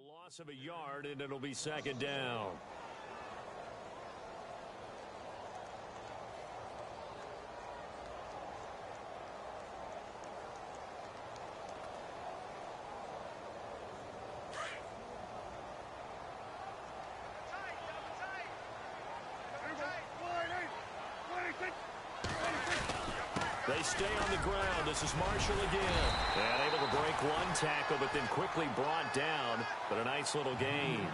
Loss of a yard, and it'll be second down. They stay on the ground. This is Marshall again. And able to break one tackle, but then quickly brought down. But a nice little gain.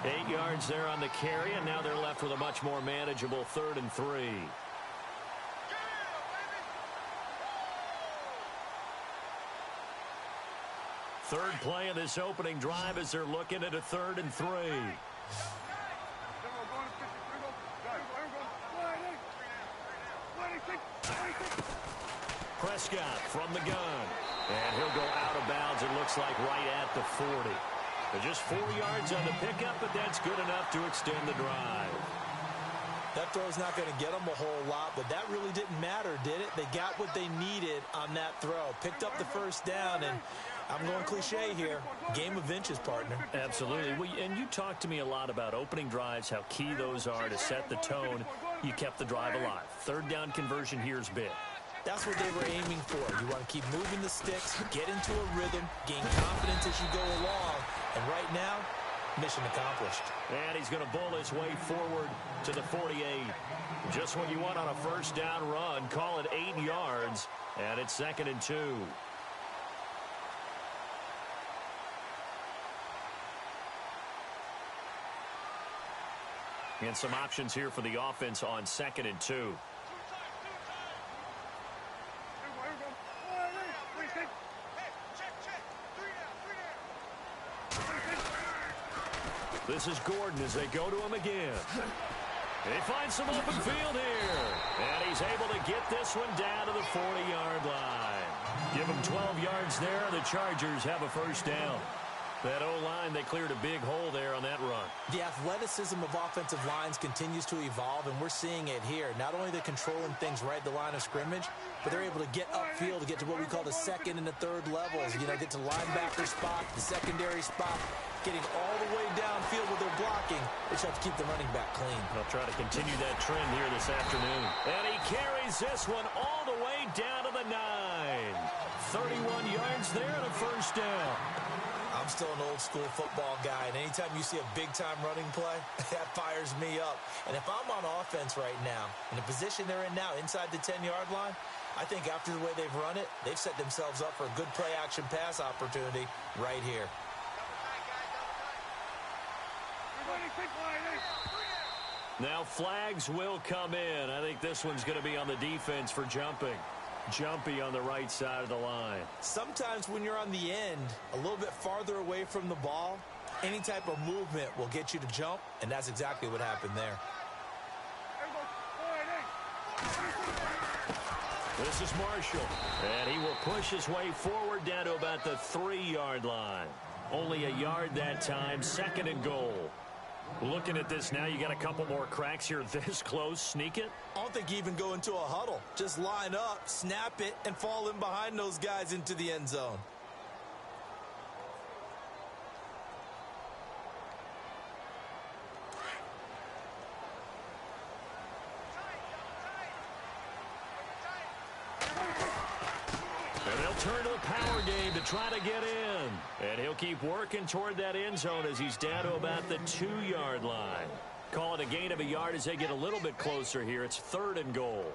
8 yards there on the carry, and now they're left with a much more manageable 3rd and 3. Third play of this opening drive as they're looking at a 3rd and 3. Prescott from the gun. And he'll go out of bounds, it looks like, right at the 40. They're just 4 yards on the pickup, but that's good enough to extend the drive. That throw's not going to get them a whole lot, but that really didn't matter, did it? They got what they needed on that throw. Picked up the first down, and I'm going cliche here. Game of inches, partner. Absolutely. Well, and you talked to me a lot about opening drives, how key those are to set the tone. You kept the drive alive. 3rd down conversion here is big. That's what they were aiming for. You want to keep moving the sticks, get into a rhythm, gain confidence as you go along. And right now, mission accomplished. And he's going to bull his way forward to the 48. Just what you want on a first down run. Call it 8 yards, and it's 2nd and 2. And some options here for the offense on 2nd and 2. This is Gordon as they go to him again. They find some open field here. And he's able to get this one down to the 40-yard line. Give him 12 yards there. The Chargers have a first down. That O-line, they cleared a big hole there on that run. The athleticism of offensive lines continues to evolve, and we're seeing it here. Not only they're controlling things right at the line of scrimmage, but they're able to get upfield to get to what we call the 2nd and the 3rd levels. You know, get to linebacker spot, the secondary spot, getting all the way downfield with their blocking, which helps keep the running back clean. They'll try to continue that trend here this afternoon. And he carries this one all the way down to the 9. 31 yards there and a first down. I'm still an old-school football guy, and anytime you see a big-time running play, that fires me up. And if I'm on offense right now, in the position they're in now, inside the 10-yard line, I think after the way they've run it, they've set themselves up for a good play-action pass opportunity right here. Now flags will come in. I think this one's going to be on the defense for jumping. Jumpy on the right side of the line. Sometimes when you're on the end, a little bit farther away from the ball, any type of movement will get you to jump, and that's exactly what happened there. This is Marshall, and he will push his way forward down to about the 3-yard line. Only a yard that time, 2nd and goal. Looking at this now, you got a couple more cracks here this close. Sneak it? I don't think you even go into a huddle. Just line up, snap it, and fall in behind those guys into the end zone. And they'll turn to the power game to try to get in. And he'll keep working toward that end zone as he's down to about the 2-yard line. Call it a gain of a yard as they get a little bit closer here. It's 3rd and goal.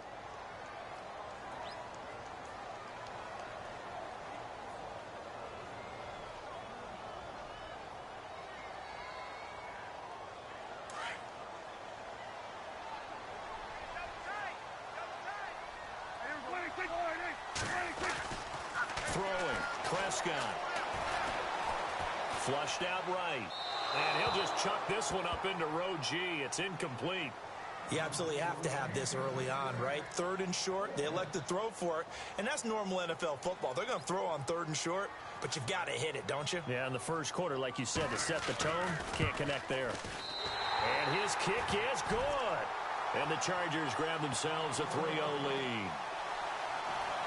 Throwing, Prescott. Flushed out right. And he'll just chuck this one up into row G. It's incomplete. You absolutely have to have this early on, right? 3rd and short, they elect to throw for it, and that's normal NFL football. They're going to throw on 3rd and short, but you've got to hit it, don't you? Yeah, in the first quarter, like you said, to set the tone, can't connect there. And his kick is good. And the Chargers grab themselves a 3-0 lead.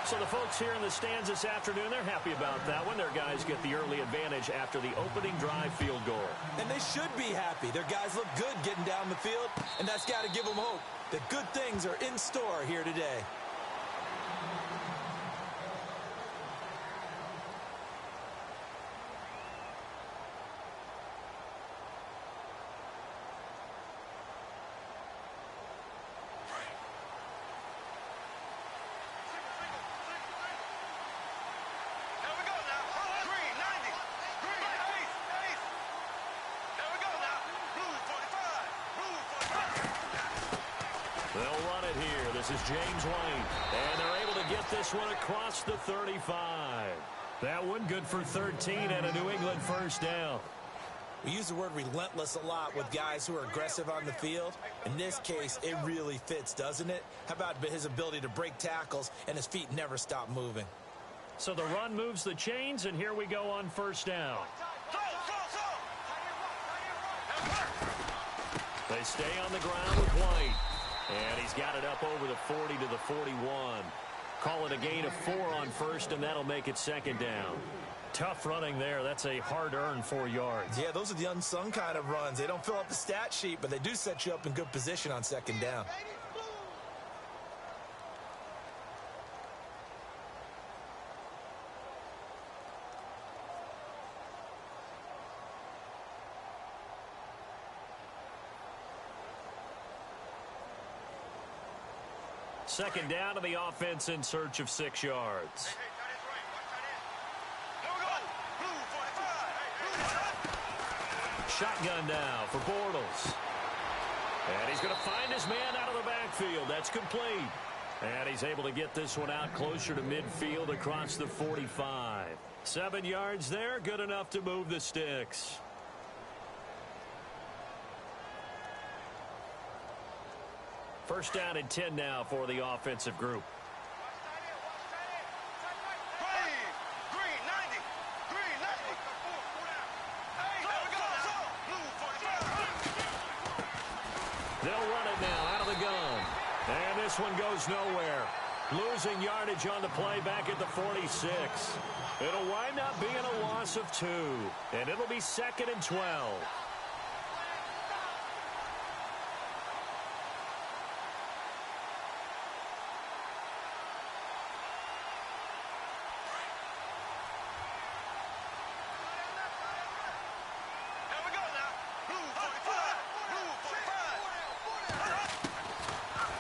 So the folks here in the stands this afternoon, they're happy about that one. Their guys get the early advantage after the opening drive field goal. And they should be happy. Their guys look good getting down the field, and that's got to give them hope that good things are in store here today. They'll run it here. This is James White. And they're able to get this one across the 35. That one good for 13 and a New England first down. We use the word relentless a lot with guys who are aggressive on the field. In this case, it really fits, doesn't it? How about his ability to break tackles and his feet never stop moving? So the run moves the chains, and here we go on first down. They stay on the ground with White. And he's got it up over the 40 to the 41. Call it a gain of 4 on first, and that'll make it second down. Tough running there. That's a hard-earned 4 yards. Yeah, those are the unsung kind of runs. They don't fill up the stat sheet, but they do set you up in good position on second down. Second down to the offense in search of 6 yards. Shotgun now for Bortles. And he's going to find his man out of the backfield. That's complete. And he's able to get this one out closer to midfield across the 45. 7 yards there, good enough to move the sticks. First down and 10 now for the offensive group. They'll run it now out of the gun. And this one goes nowhere. Losing yardage on the play back at the 46. It'll wind up being a loss of 2. And it'll be 2nd and 12.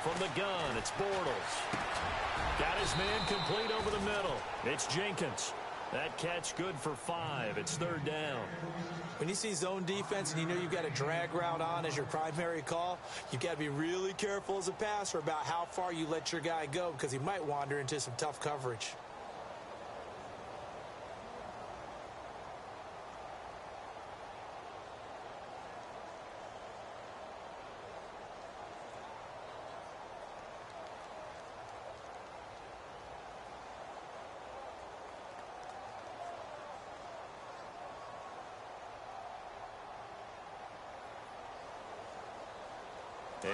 From the gun, it's Bortles. Got his man complete over the middle. It's Jenkins. That catch good for 5. It's 3rd down. When you see zone defense and you know you've got a drag route on as your primary call, you've got to be really careful as a passer about how far you let your guy go because he might wander into some tough coverage.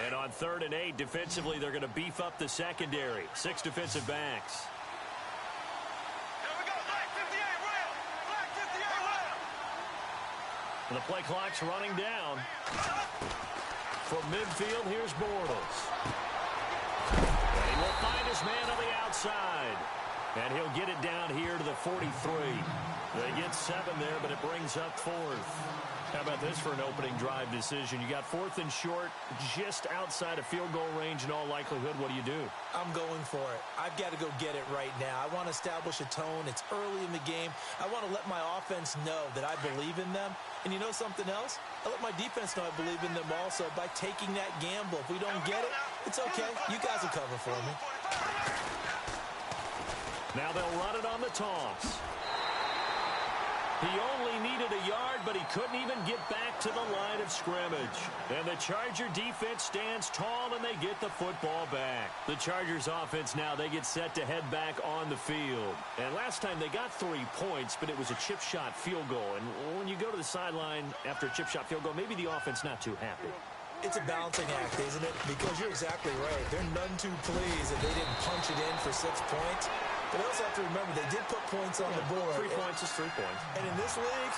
And on 3rd and 8, defensively, they're going to beef up the secondary. 6 defensive backs. And the play clock's running down. From midfield, here's Bortles. And he will find his man on the outside. And he'll get it down here to the 43. They get 7 there, but it brings up 4th. How about this for an opening drive decision? You got 4th and short, just outside of field goal range in all likelihood. What do? I'm going for it. I've got to go get it right now. I want to establish a tone. It's early in the game. I want to let my offense know that I believe in them. And you know something else? I let my defense know I believe in them also by taking that gamble. If we don't get it, it's okay. You guys will cover for me. Now they'll run it on the toss. He only needed a yard, but he couldn't even get back to the line of scrimmage. And the Charger defense stands tall, and they get the football back. The Chargers offense now, they get set to head back on the field. And last time they got 3 points, but it was a chip shot field goal. And when you go to the sideline after a chip shot field goal, maybe the offense not too happy. It's a balancing act, isn't it? Because you're exactly right. They're none too pleased that they didn't punch it in for 6 points. But they also have to remember they did put points on the board. 3 points is 3 points. And in this league,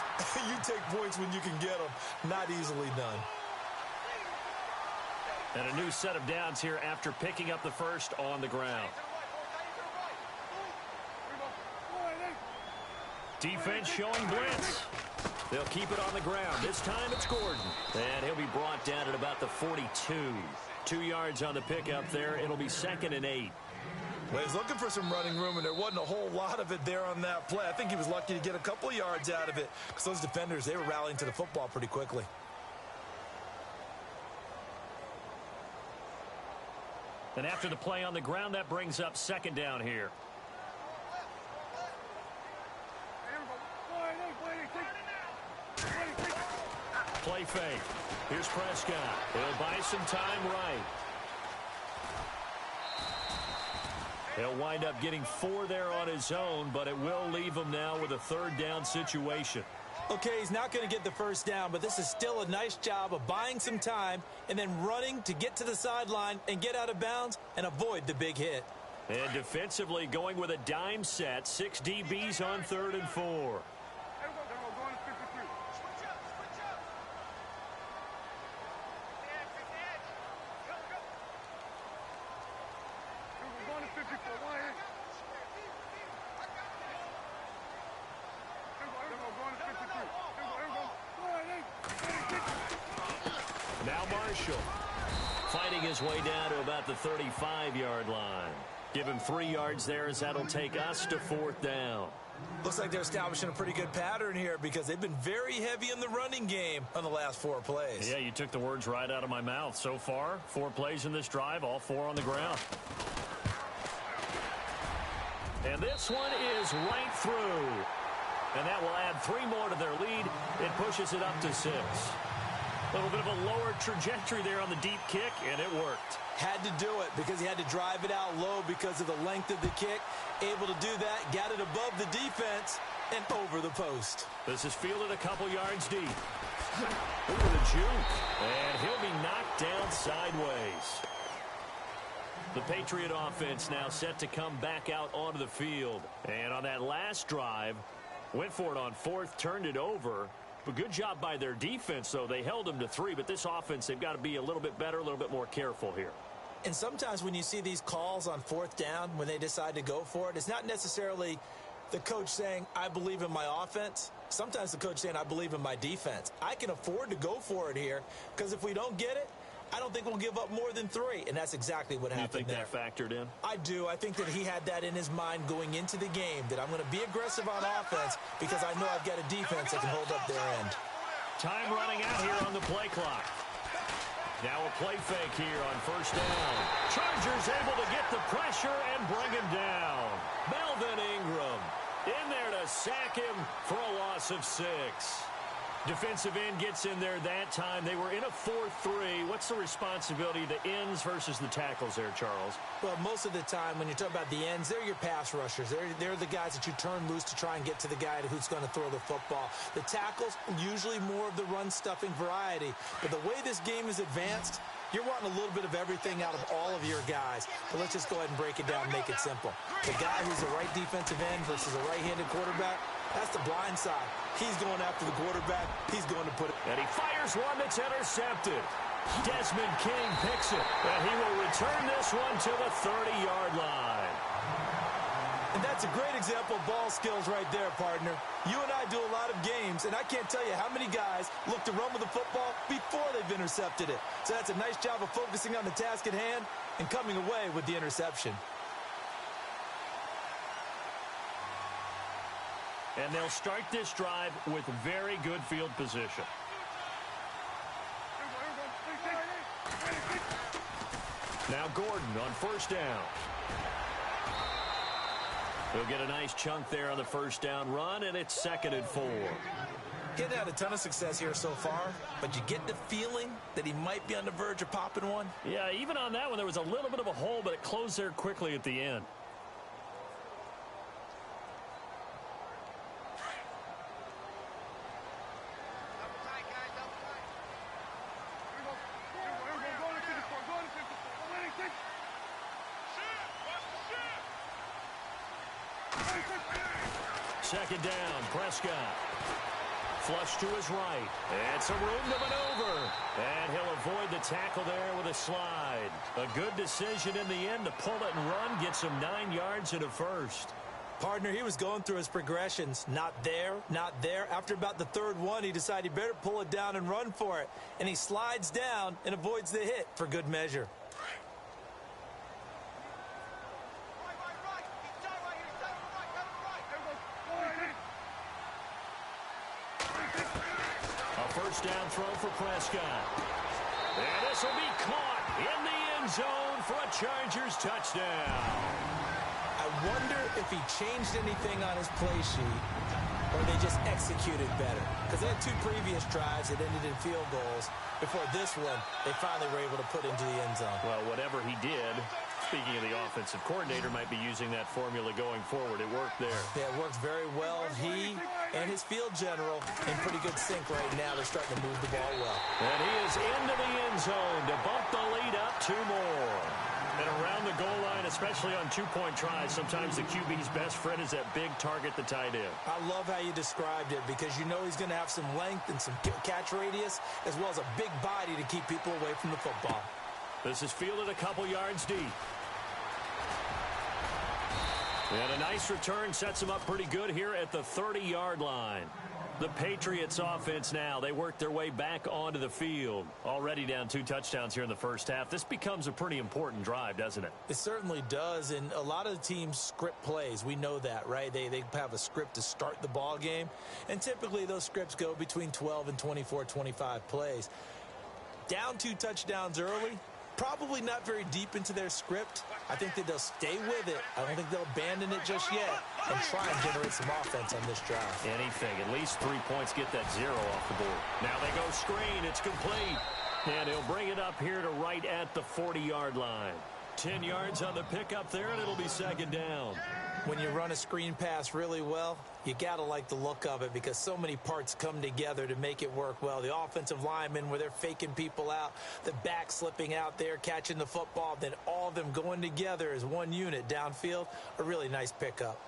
you take points when you can get them. Not easily done. And a new set of downs here after picking up the first on the ground. Defense showing blitz. They'll keep it on the ground. This time it's Gordon. And he'll be brought down at about the 42. 2 yards on the pickup there. It'll be 2nd and 8. Well, he's looking for some running room, and there wasn't a whole lot of it there on that play. I think he was lucky to get a couple yards out of it because those defenders, they were rallying to the football pretty quickly. And after the play on the ground, that brings up 2nd down here. Play fake. Here's Prescott. He'll buy some time right. He'll wind up getting 4 there on his own, but it will leave him now with a 3rd down situation. Okay, he's not going to get the first down, but this is still a nice job of buying some time and then running to get to the sideline and get out of bounds and avoid the big hit. And defensively going with a dime set. 6 DBs on 3rd and 4. Now Marshall fighting his way down to about the 35-yard line. Give him 3 yards there as that'll take us to 4th down. Looks like they're establishing a pretty good pattern here because they've been very heavy in the running game on the last 4 plays. Yeah, you took the words right out of my mouth. So far, 4 plays in this drive, all 4 on the ground. And this one is right through. And that will add 3 more to their lead. It pushes it up to 6. A little bit of a lower trajectory there on the deep kick, and it worked. Had to do it because he had to drive it out low because of the length of the kick. Able to do that, got it above the defense and over the post. This is fielded a couple yards deep. Ooh, the juke. And he'll be knocked down sideways. The Patriot offense now set to come back out onto the field. And on that last drive, went for it on 4th, turned it over. But good job by their defense, though. They held them to 3, but this offense, they've got to be a little bit better, a little bit more careful here. And sometimes when you see these calls on 4th down, when they decide to go for it, it's not necessarily the coach saying, I believe in my offense. Sometimes the coach saying, I believe in my defense. I can afford to go for it here because if we don't get it, I don't think we'll give up more than 3, and that's exactly what happened there. You think that factored in? I do. I think that he had that in his mind going into the game, that I'm going to be aggressive on offense because I know I've got a defense that can hold up their end. Time running out here on the play clock. Now a play fake here on 1st down. Chargers able to get the pressure and bring him down. Melvin Ingram in there to sack him for a loss of 6. Defensive end gets in there that time. They were in a 4-3. What's the responsibility of the ends versus the tackles there, Charles? Well, most of the time when you talk about the ends, they're your pass rushers. They're the guys that you turn loose to try and get to the guy who's going to throw the football. The tackles, usually more of the run-stuffing variety. But the way this game is advanced, you're wanting a little bit of everything out of all of your guys. But let's just go ahead and break it down and make it simple. The guy who's the right defensive end versus a right-handed quarterback, that's the blind side. He's going after the quarterback. He's going to put it. And he fires one that's intercepted. Desmond King picks it. And he will return this one to the 30-yard line. And that's a great example of ball skills right there, partner. You and I do a lot of games, and I can't tell you how many guys look to run with the football before they've intercepted it. So that's a nice job of focusing on the task at hand and coming away with the interception. And they'll start this drive with very good field position. Now Gordon on 1st down. He'll get a nice chunk there on the 1st down run, and it's 2nd and 4. Getting had a ton of success here so far, but you get the feeling that he might be on the verge of popping one. Yeah, even on that one, there was a little bit of a hole, but it closed there quickly at the end. Second down, Prescott. Flush to his right. And some room to maneuver. And he'll avoid the tackle there with a slide. A good decision in the end to pull it and run. Gets him 9 yards and a first. Partner, he was going through his progressions. Not there, not there. After about the third one, he decided he better pull it down and run for it. And he slides down and avoids the hit for good measure. First down throw for Prescott. And this will be caught in the end zone for a Chargers touchdown. I wonder if he changed anything on his play sheet or they just executed better. Because they had 2 previous drives that ended in field goals. Before this one, they finally were able to put into the end zone. Well, whatever he did, speaking of the offensive coordinator, might be using that formula going forward. It worked there. Yeah, it worked very well. He and his field general in pretty good sync right now. They're starting to move the ball well. And he is into the end zone to bump the lead up 2 more. And around the goal line, especially on 2-point tries, sometimes the QB's best friend is that big target, the tight end. I love how you described it because you know he's going to have some length and some catch radius as well as a big body to keep people away from the football. This is fielded a couple yards deep. And a nice return sets him up pretty good here at the 30-yard line. The Patriots offense now, they work their way back onto the field. Already down 2 touchdowns here in the first half. This becomes a pretty important drive, doesn't it? It certainly does, and a lot of the teams script plays. We know that, right? They have a script to start the ball game, and typically those scripts go between 12 and 24, 25 plays. Down 2 touchdowns early, probably not very deep into their script. I think that they'll stay with it. I don't think they'll abandon it just yet and try and generate some offense on this drive. Anything. At least 3 points, get that 0 off the board. Now they go screen. It's complete. And he'll bring it up here to right at the 40-yard line. 10 yards on the pickup there, and it'll be second down. When you run a screen pass really well, you got to like the look of it because so many parts come together to make it work well. The offensive linemen where they're faking people out, the back slipping out there, catching the football, then all of them going together as one unit downfield, a really nice pickup.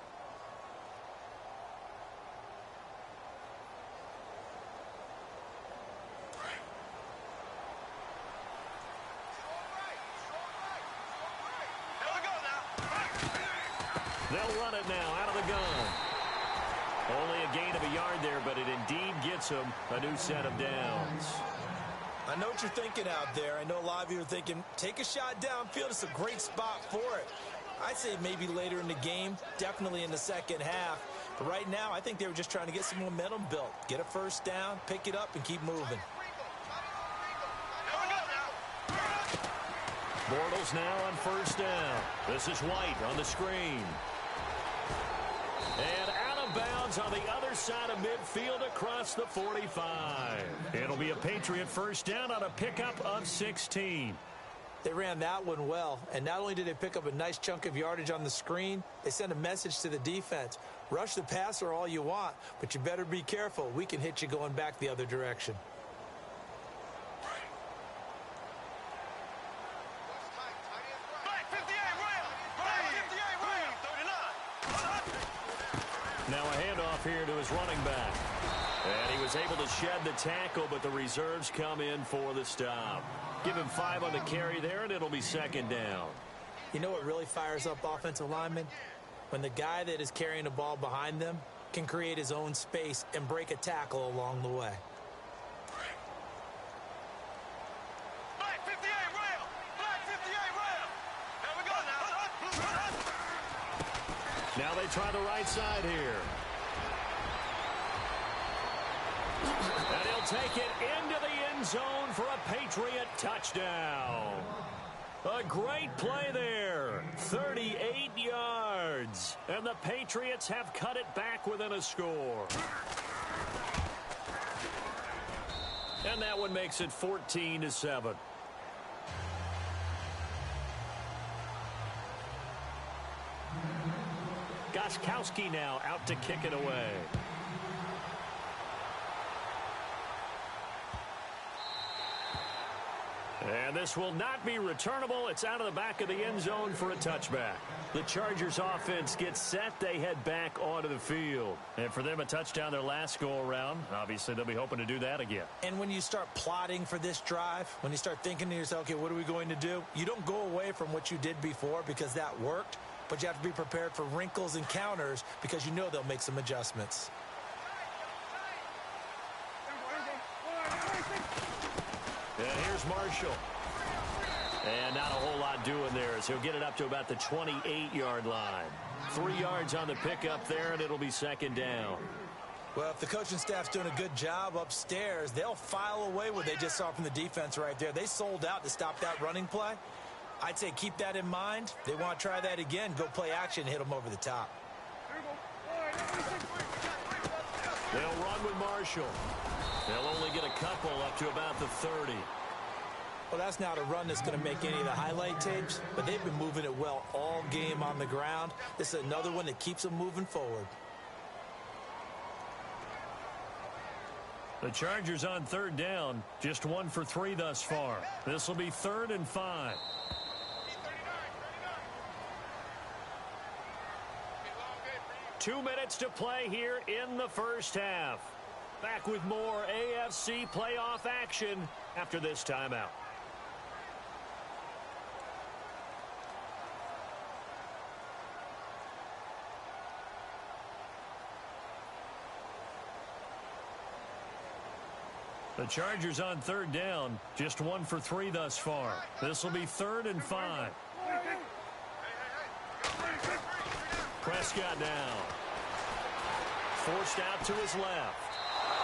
They'll run it now out of the gun. Only a gain of a yard there, but it indeed gets him a new set of downs. I know what you're thinking out there. I know a lot of you are thinking, take a shot downfield. It's a great spot for it. I'd say maybe later in the game, definitely in the second half. But right now, I think they were just trying to get some momentum built. Get a first down, pick it up, and keep moving. Bortles now on first down. This is White on the screen. And out of bounds on the other side of midfield across the 45. It'll be a Patriot first down on a pickup of 16. They ran that one well, and not only did they pick up a nice chunk of yardage on the screen, they sent a message to the defense. Rush the passer all you want, but you better be careful. We can hit you going back the other direction. Now a handoff here to his running back. And he was able to shed the tackle, but the reserves come in for the stop. Give him 5 on the carry there, and it'll be second down. You know what really fires up offensive linemen? When the guy that is carrying the ball behind them can create his own space and break a tackle along the way. Now they try the right side here. And he'll take it into the end zone for a Patriot touchdown. A great play there. 38 yards. And the Patriots have cut it back within a score. And that one makes it 14-7. Gottalovedondon now out to kick it away. And this will not be returnable. It's out of the back of the end zone for a touchback. The Chargers offense gets set. They head back onto the field. And for them, a touchdown their last go-around. Obviously, they'll be hoping to do that again. And when you start plotting for this drive, when you start thinking to yourself, okay, what are we going to do? You don't go away from what you did before because that worked, but you have to be prepared for wrinkles and counters because you know they'll make some adjustments. And here's Marshall. And not a whole lot doing there as he'll get it up to about the 28-yard line. 3 yards on the pickup there, and it'll be second down. Well, if the coaching staff's doing a good job upstairs, they'll file away what they just saw from the defense right there. They sold out to stop that running play. I'd say keep that in mind. They want to try that again. Go play action, hit them over the top. They'll run with Marshall. They'll only get a couple up to about the 30. Well, that's not a run that's going to make any of the highlight tapes, but they've been moving it well all game on the ground. This is another one that keeps them moving forward. The Chargers on third down, just 1 for 3 thus far. This will be 3rd and 5. Two minutes to play here in the first half. Back with more AFC playoff action after this timeout. The Chargers on third down, just 1 for 3 thus far. This will be 3rd and 5. Prescott now. Forced out to his left.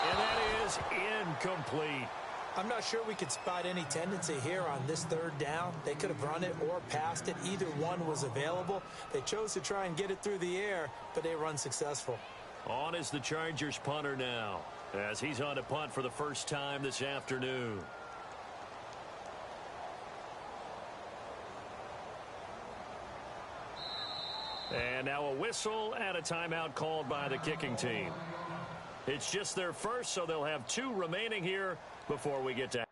And that is incomplete. I'm not sure we could spot any tendency here on this third down. They could have run it or passed it. Either one was available. They chose to try and get it through the air, but they were unsuccessful. On is the Chargers punter now, as he's on to punt for the first time this afternoon. And now a whistle and a timeout called by the kicking team. It's just their first, so they'll have 2 remaining here before we get to halftime.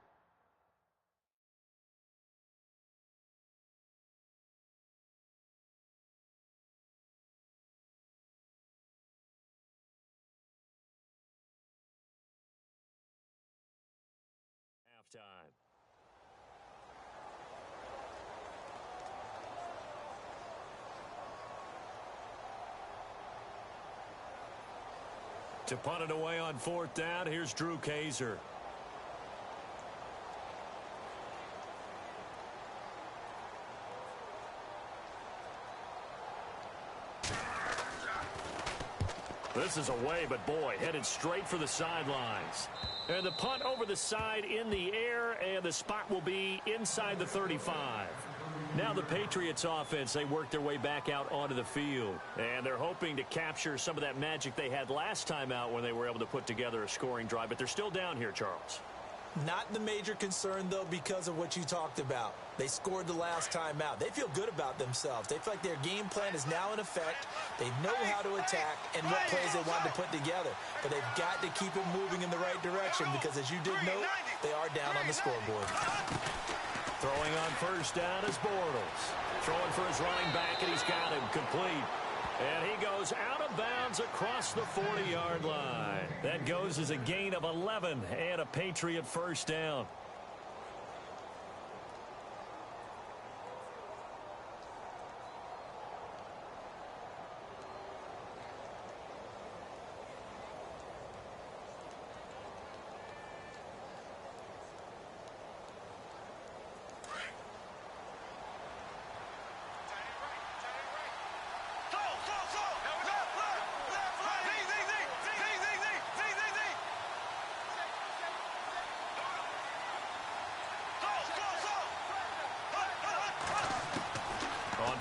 To punt it away on 4th down, here's Drew Kaiser. This is away, but boy, headed straight for the sidelines. And the punt over the side in the air, and the spot will be inside the 35. Now the Patriots offense, they work their way back out onto the field. And they're hoping to capture some of that magic they had last time out when they were able to put together a scoring drive. But they're still down here, Charles. Not the major concern, though, because of what you talked about. They scored the last time out. They feel good about themselves. They feel like their game plan is now in effect. They know how to attack and what plays they want to put together. But they've got to keep it moving in the right direction because, as you did note, they are down on the scoreboard. Throwing on first down is Bortles. Throwing for his running back, and he's got him complete. And he goes out of bounds across the 40-yard line. That goes as a gain of 11 and a Patriot first down.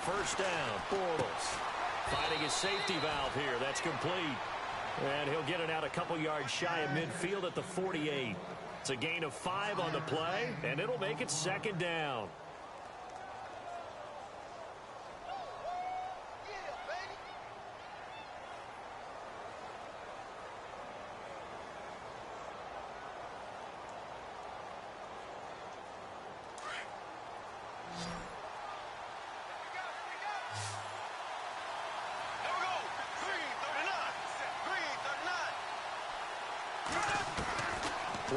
First down, Bortles finding his safety valve here. That's complete. And he'll get it out a couple yards shy of midfield at the 48. It's a gain of 5 on the play, and it'll make it second down.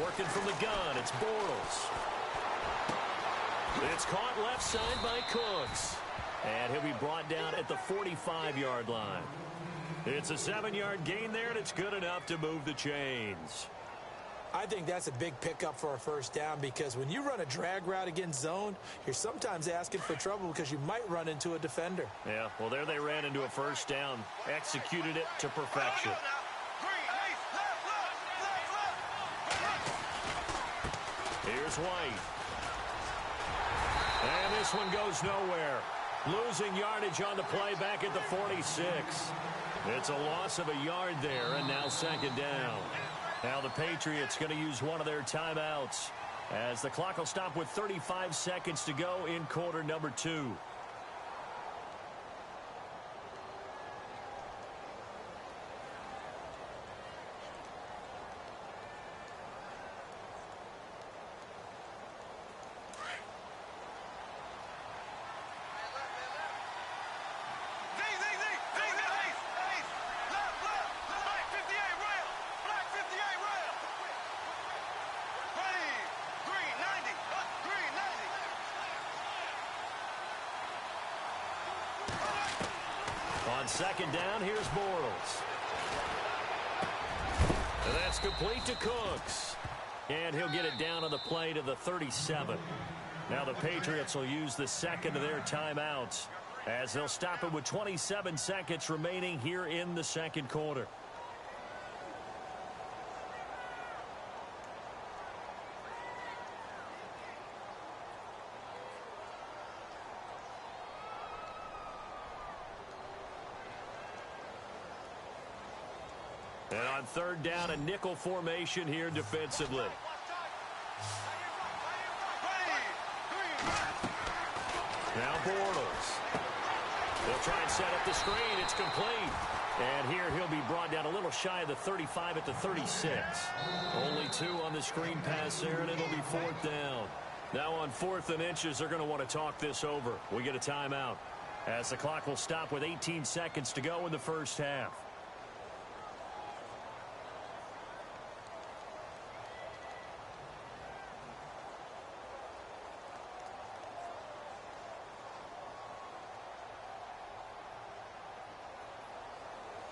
Working from the gun, it's Bortles. It's caught left side by Cooks. And he'll be brought down at the 45-yard line. It's a 7-yard gain there, and it's good enough to move the chains. I think that's a big pickup for a first down because when you run a drag route against zone, you're sometimes asking for trouble because you might run into a defender. Yeah, well, there they ran into a first down. Executed it to perfection. Here's White. And this one goes nowhere. Losing yardage on the play back at the 46. It's a loss of a yard there, and now second down. Now the Patriots going to use one of their timeouts as the clock will stop with 35 seconds to go in quarter number 2. On second down, here's Bortles. And that's complete to Cooks. And he'll get it down on the play to the 37. Now the Patriots will use the second of their timeouts as they'll stop it with 27 seconds remaining here in the second quarter. And on third down, a nickel formation here defensively. Now Bortles. They'll try and set up the screen. It's complete. And here he'll be brought down a little shy of the 35 at the 36. Only 2 on the screen pass there, and it'll be fourth down. Now on 4th and inches, they're going to want to talk this over. We get a timeout as the clock will stop with 18 seconds to go in the first half.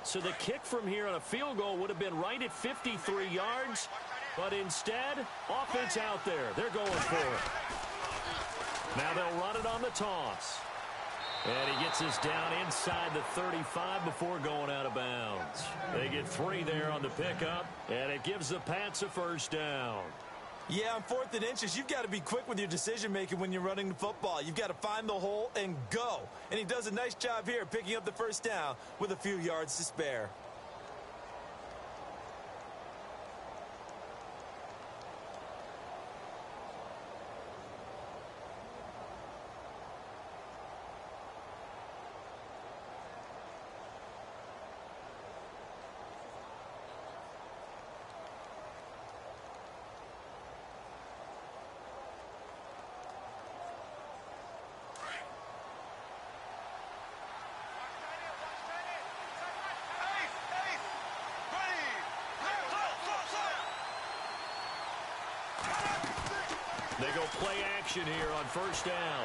So the kick from here on a field goal would have been right at 53 yards. But instead, offense out there. They're going for it. Now they'll run it on the toss. And he gets us down inside the 35 before going out of bounds. They get 3 there on the pickup. And it gives the Pats a first down. Yeah, on 4th and inches, you've got to be quick with your decision-making when you're running the football. You've got to find the hole and go. And he does a nice job here picking up the first down with a few yards to spare. They go play action here on first down.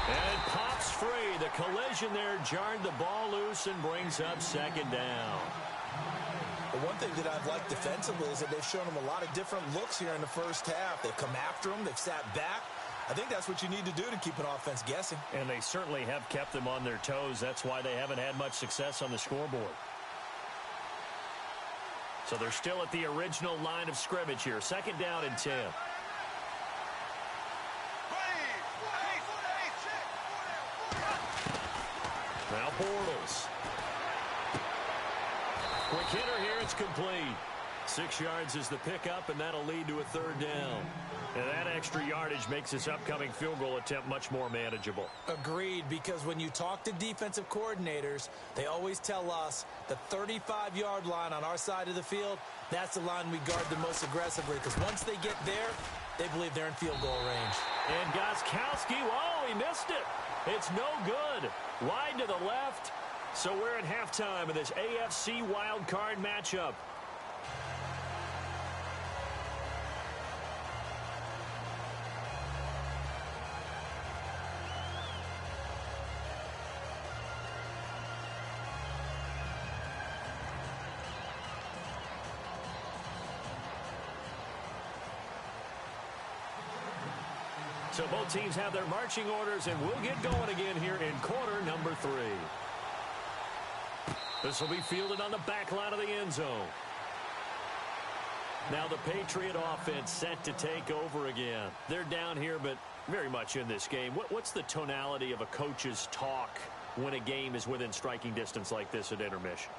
And it pops free. The collision there jarred the ball loose and brings up second down. Well, one thing that I've liked defensively is that they've shown them a lot of different looks here in the first half. They've come after them. They've sat back. I think that's what you need to do to keep an offense guessing. And they certainly have kept them on their toes. That's why they haven't had much success on the scoreboard. So they're still at the original line of scrimmage here. Second down and 10. Now Bortles. Quick hitter here. It's complete. 6 yards is the pickup, and that'll lead to a third down. And that extra yardage makes this upcoming field goal attempt much more manageable. Agreed, because when you talk to defensive coordinators, they always tell us the 35-yard line on our side of the field, that's the line we guard the most aggressively, because once they get there, they believe they're in field goal range. And Gottalovedondon, whoa, he missed it. It's no good. Wide to the left. So we're at halftime of this AFC wildcard matchup. So both teams have their marching orders, and we'll get going again here in quarter number 3. This will be fielded on the back line of the end zone. Now the Patriot offense set to take over again. They're down here, but very much in this game. What's the tonality of a coach's talk when a game is within striking distance like this at intermission?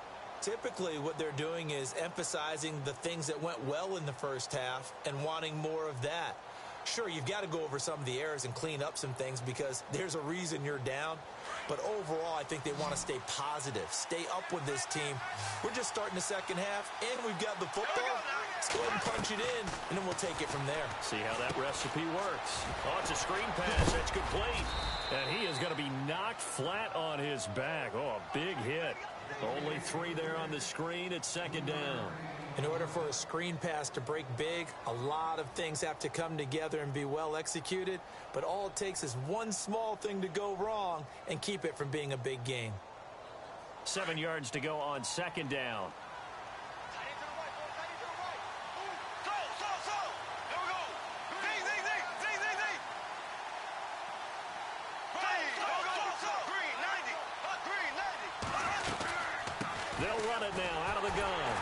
Typically, what they're doing is emphasizing the things that went well in the first half and wanting more of that. Sure, you've got to go over some of the errors and clean up some things because there's a reason you're down. But overall, I think they want to stay positive, stay up with this team. We're just starting the second half, and we've got the football. Let's go ahead and punch it in, and then we'll take it from there. See how that recipe works. Oh, it's a screen pass. That's complete. And he is going to be knocked flat on his back. Oh, a big hit. Only 3 there on the screen at second down. In order for a screen pass to break big, a lot of things have to come together and be well executed. But all it takes is one small thing to go wrong and keep it from being a big game. 7 yards to go on second down. They'll run it now out of the gun.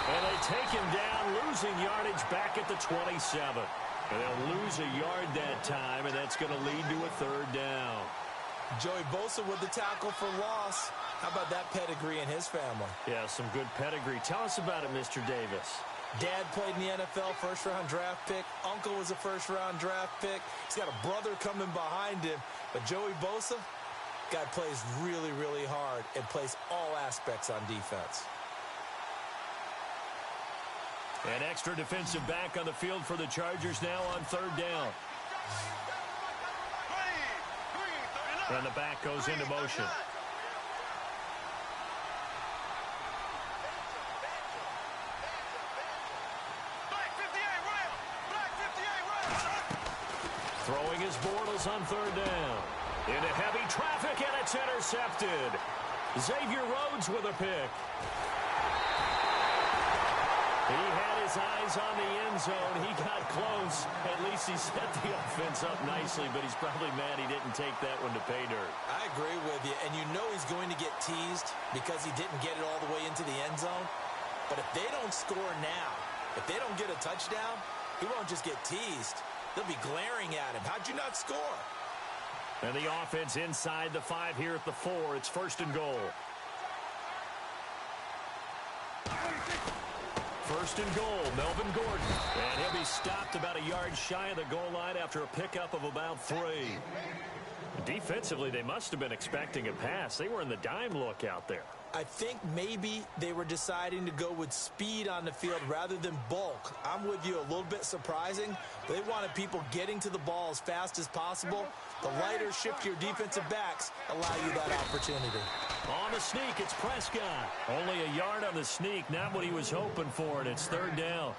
And they take him down, losing yardage back at the 27. And they'll lose a yard that time, and that's going to lead to a third down. Joey Bosa with the tackle for loss. How about that pedigree in his family? Yeah, some good pedigree. Tell us about it, Mr. Davis. Dad played in the NFL, first-round draft pick. Uncle was a first-round draft pick. He's got a brother coming behind him. But Joey Bosa, guy plays really, really hard and plays all aspects on defense. An extra defensive back on the field for the Chargers now on third down. And the back goes into motion. Throwing his Bortles on third down. Into heavy traffic, and it's intercepted. Xavier Rhodes with a pick. He had his eyes on the end zone. He got close. At least he set the offense up nicely, but he's probably mad he didn't take that one to pay dirt. I agree with you, and you know he's going to get teased because he didn't get it all the way into the end zone. But if they don't score now, if they don't get a touchdown, he won't just get teased. They'll be glaring at him. How'd you not score? And the offense inside the 5 here at the 4. It's first and goal. First and goal, Melvin Gordon. And he'll be stopped about a yard shy of the goal line after a pickup of about 3. Defensively, they must have been expecting a pass. They were in the dime look out there. I think maybe they were deciding to go with speed on the field rather than bulk. I'm with you, a little bit surprising. They wanted people getting to the ball as fast as possible. The lighter, shiftier defensive backs allow you that opportunity. On the sneak, it's Prescott. Only a yard on the sneak, not what he was hoping for, and it's third down.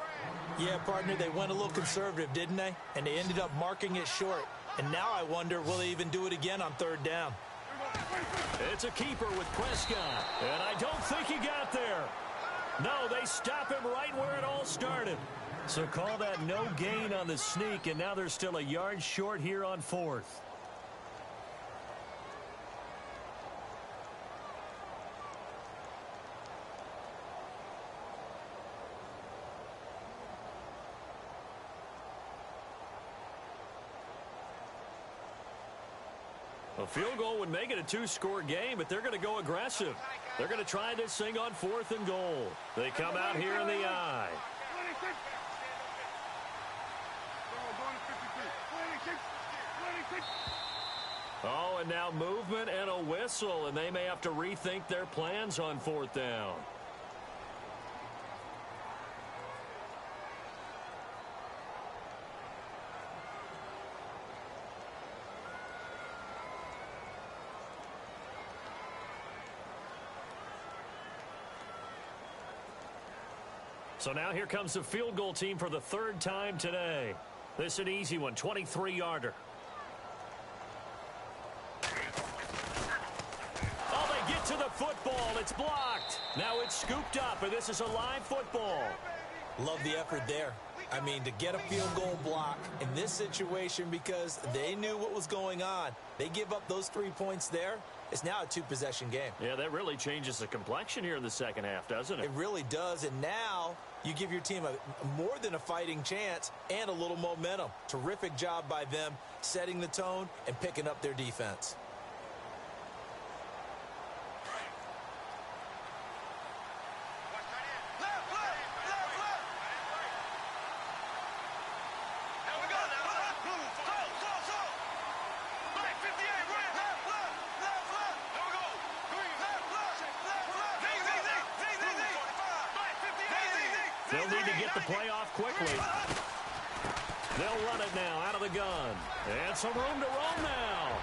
Yeah, partner, they went a little conservative, didn't they? And they ended up marking it short. And now I wonder, will they even do it again on third down? It's a keeper with Prescott, and I don't think he got there. No, they stop him right where it all started. So call that no gain on the sneak, and now they're still a yard short here on fourth. A field goal would make it a 2-score game, but they're going to go aggressive. They're going to try this thing on fourth and goal. They come out here in the I. Oh, and now movement and a whistle, and they may have to rethink their plans on fourth down. So now here comes the field goal team for the third time today. This is an easy one, 23-yarder. Oh, they get to the football. It's blocked. Now it's scooped up, and this is a live football. Love the effort there. I mean, to get a field goal block in this situation because they knew what was going on. They give up those 3 points there. It's now a two-possession game. Yeah, that really changes the complexion here in the second half, doesn't it? It really does, and now you give your team more than a fighting chance and a little momentum. Terrific job by them setting the tone and picking up their defense. They'll need to get the play off quickly. They'll run it now out of the gun. And some room to roam now.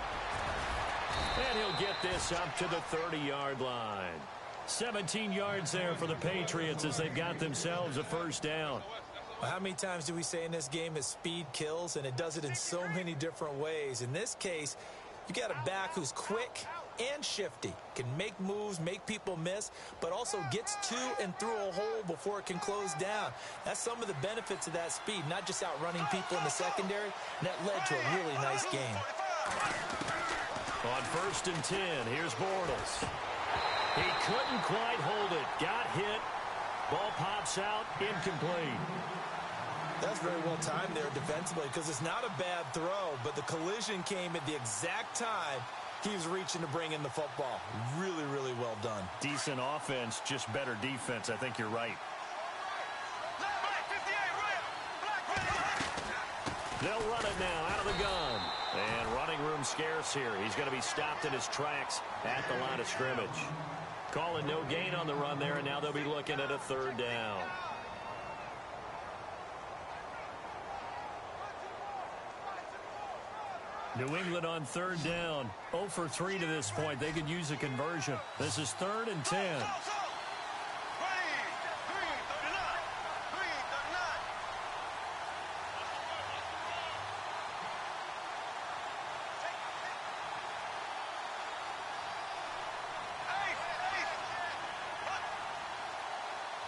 And he'll get this up to the 30-yard line. 17 yards there for the Patriots as they've got themselves a first down. Well, how many times do we say in this game that speed kills, and it does it in so many different ways? In this case, you got a back who's quick and shifty, can make moves, make people miss, but also gets to and through a hole before it can close down. That's some of the benefits of that speed, not just outrunning people in the secondary, and that led to a really nice game. On 1st and 10, here's Bortles. He couldn't quite hold it. Got hit. Ball pops out, incomplete. That's very well timed there defensively because it's not a bad throw, but the collision came at the exact time he was reaching to bring in the football. Really, really well done. Decent offense, just better defense. I think you're right. They'll run it now out of the gun. And running room scarce here. He's going to be stopped in his tracks at the line of scrimmage. Calling no gain on the run there, and now they'll be looking at a third down. New England on third down. 0 for 3 to this point. They could use a conversion. This is 3rd and 10.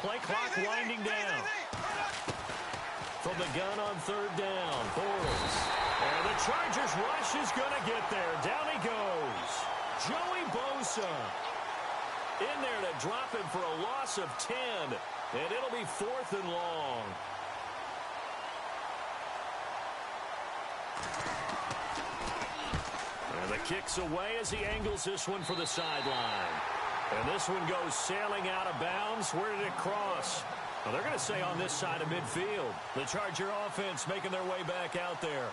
Play clock winding down. From the gun on third down, Bortles. And the Chargers rush is going to get there. Down he goes. Joey Bosa in there to drop him for a loss of 10. And it'll be 4th and long. And the kick's away as he angles this one for the sideline. And this one goes sailing out of bounds. Where did it cross? Well, they're going to say on this side of midfield. The Charger offense making their way back out there.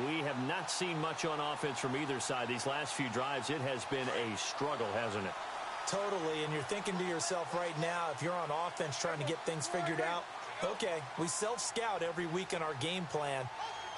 We have not seen much on offense from either side. These last few drives, it has been a struggle, hasn't it? Totally, and you're thinking to yourself right now, if you're on offense trying to get things figured out, okay, we self-scout every week in our game plan.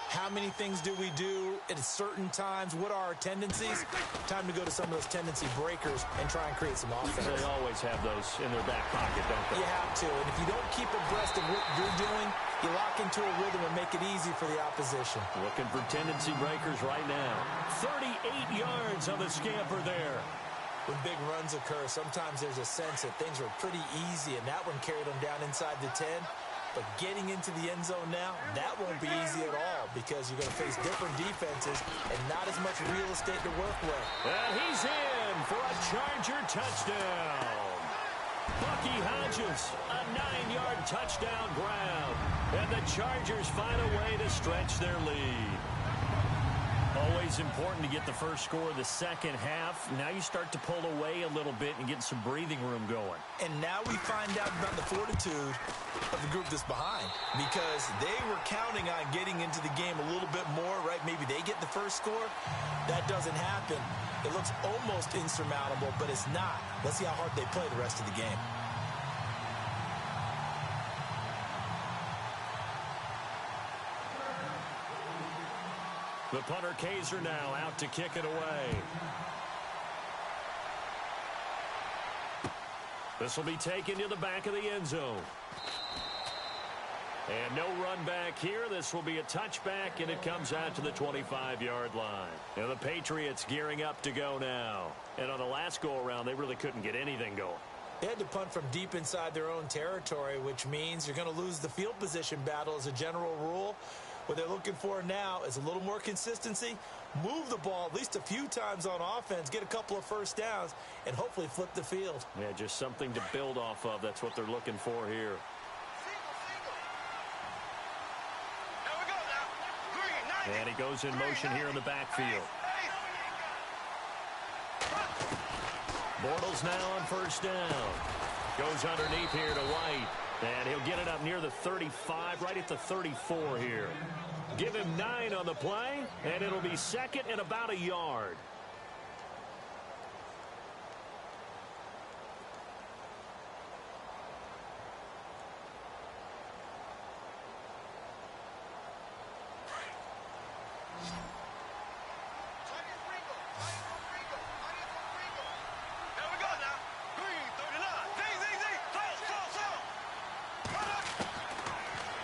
How many things do we do at certain times? What are our tendencies? Time to go to some of those tendency breakers and try and create some offense. They always have those in their back pocket, don't they? You have to, and if you don't keep abreast of what you're doing, you lock into a rhythm and make it easy for the opposition. Looking for tendency breakers right now. 38 yards on the scamper there. When big runs occur, sometimes there's a sense that things are pretty easy, and that one carried them down inside the 10. But getting into the end zone now, that won't be easy at all because you're going to face different defenses and not as much real estate to work with. And he's in for a Charger touchdown. Bucky Hodges, a 9-yard touchdown grab. And the Chargers find a way to stretch their lead. Always important to get the first score of the second half. Now you start to pull away a little bit and get some breathing room going. And now we find out about the fortitude of the group that's behind because they were counting on getting into the game a little bit more, right? Maybe they get the first score. That doesn't happen. It looks almost insurmountable, but it's not. Let's see how hard they play the rest of the game. The punter Kaiser now out to kick it away. This will be taken to the back of the end zone. And no run back here. This will be a touchback, and it comes out to the 25-yard line. And the Patriots gearing up to go now. And on the last go-around, they really couldn't get anything going. They had to punt from deep inside their own territory, which means you're going to lose the field position battle as a general rule. What they're looking for now is a little more consistency, move the ball at least a few times on offense, get a couple of first downs, and hopefully flip the field. Yeah, just something to build off of. That's what they're looking for here. And he goes in motion here in the backfield. Bortles now on first down. Goes underneath here to White. And he'll get it up near the 35, right at the 34 here. Give him 9 on the play, and it'll be second and about a yard.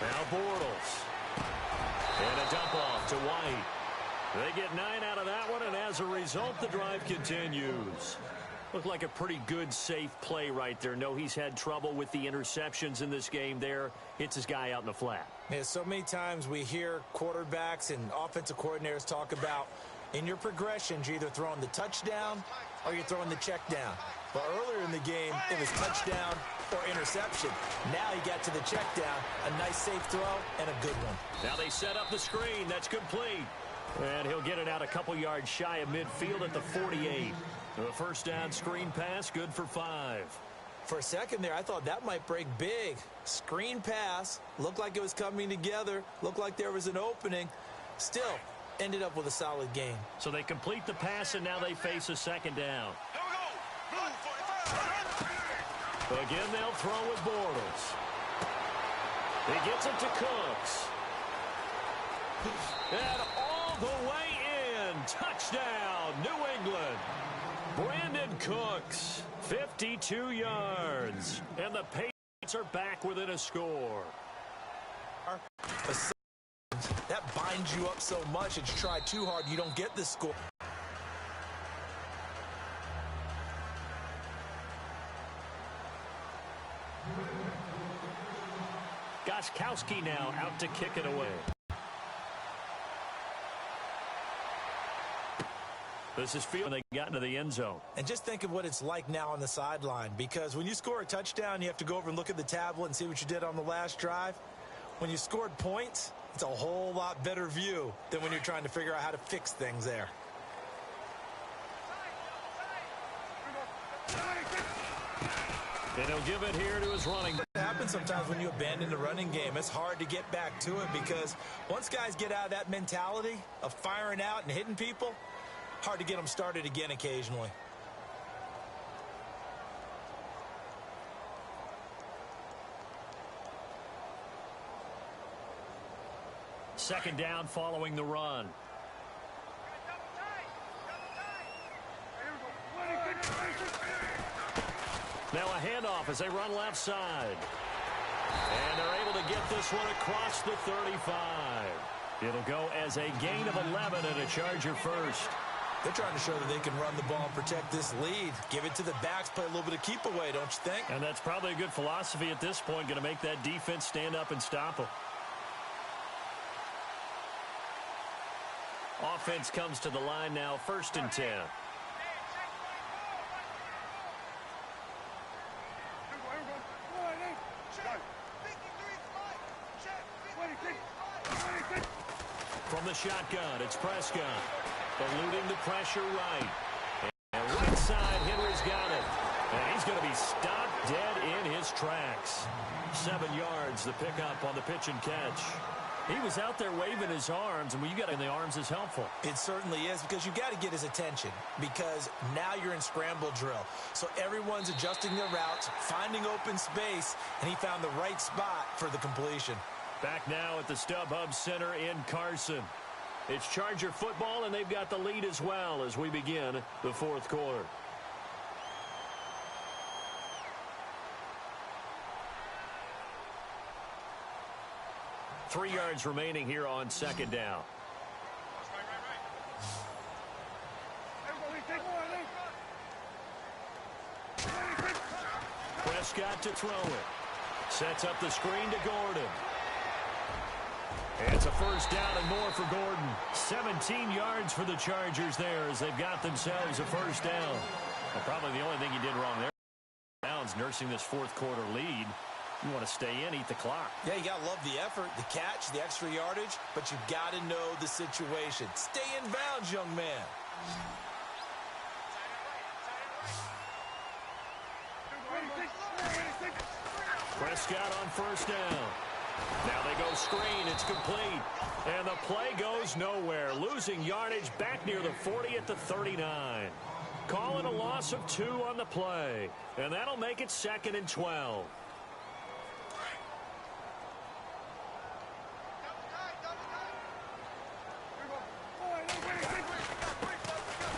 Now Bortles. And a dump off to White. They get 9 out of that one, and as a result, the drive continues. Looked like a pretty good, safe play right there. No, he's had trouble with the interceptions in this game there. Hits his guy out in the flat. Yeah, so many times we hear quarterbacks and offensive coordinators talk about in your progressions, you're either throwing the touchdown or you're throwing the check down. But earlier in the game, it was touchdown or interception. Now he got to the check down, a nice safe throw, and a good one. Now they set up the screen. That's complete. And he'll get it out a couple yards shy of midfield at the 48. A first down screen pass, good for 5. For a second there, I thought that might break big. Screen pass, looked like it was coming together, looked like there was an opening. Still, ended up with a solid game. So they complete the pass, and now they face a second down. Again, they'll throw with Bortles. He gets it to Cooks. And all the way in. Touchdown, New England. Brandon Cooks, 52 yards. And the Patriots are back within a score. That binds you up so much that you try too hard, you don't get the score. Gottalovedondon now out to kick it away. This is field when they got into the end zone. And just think of what it's like now on the sideline, because when you score a touchdown, you have to go over and look at the tablet and see what you did on the last drive. When you scored points, it's a whole lot better view than when you're trying to figure out how to fix things there. And he'll give it here to his running. It happens sometimes when you abandon the running game. It's hard to get back to it because once guys get out of that mentality of firing out and hitting people, hard to get them started again occasionally. Second down following the run. Now a handoff as they run left side. And they're able to get this one across the 35. It'll go as a gain of 11 and a Charger first. They're trying to show that they can run the ball and protect this lead. Give it to the backs, play a little bit of keep away, don't you think? And that's probably a good philosophy at this point, going to make that defense stand up and stop them. Offense comes to the line now, 1st and 10. From the shotgun, it's Prescott. Eluding the pressure right. And right side, Henry's got it. And he's going to be stopped dead in his tracks. 7 yards, the pickup on the pitch and catch. He was out there waving his arms, and when you get in the arms is helpful. It certainly is, because you got to get his attention, because now you're in scramble drill. So everyone's adjusting their routes, finding open space, and he found the right spot for the completion. Back now at the StubHub Center in Carson. It's Charger football, and they've got the lead as well as we begin the 4th quarter. 3 yards remaining here on second down. Prescott to throw it. Sets up the screen to Gordon. It's a first down and more for Gordon. 17 yards for the Chargers there as they've got themselves a first down. Well, probably the only thing he did wrong there. Downs nursing this fourth quarter lead. You want to stay in, eat the clock. Yeah, you got to love the effort, the catch, the extra yardage, but you've got to know the situation. Stay in bounds, young man. Prescott on first down. Now they go screen. It's complete. And the play goes nowhere. Losing yardage back near the 40 at the 39. Calling a loss of 2 on the play. And that'll make it 2nd and 12.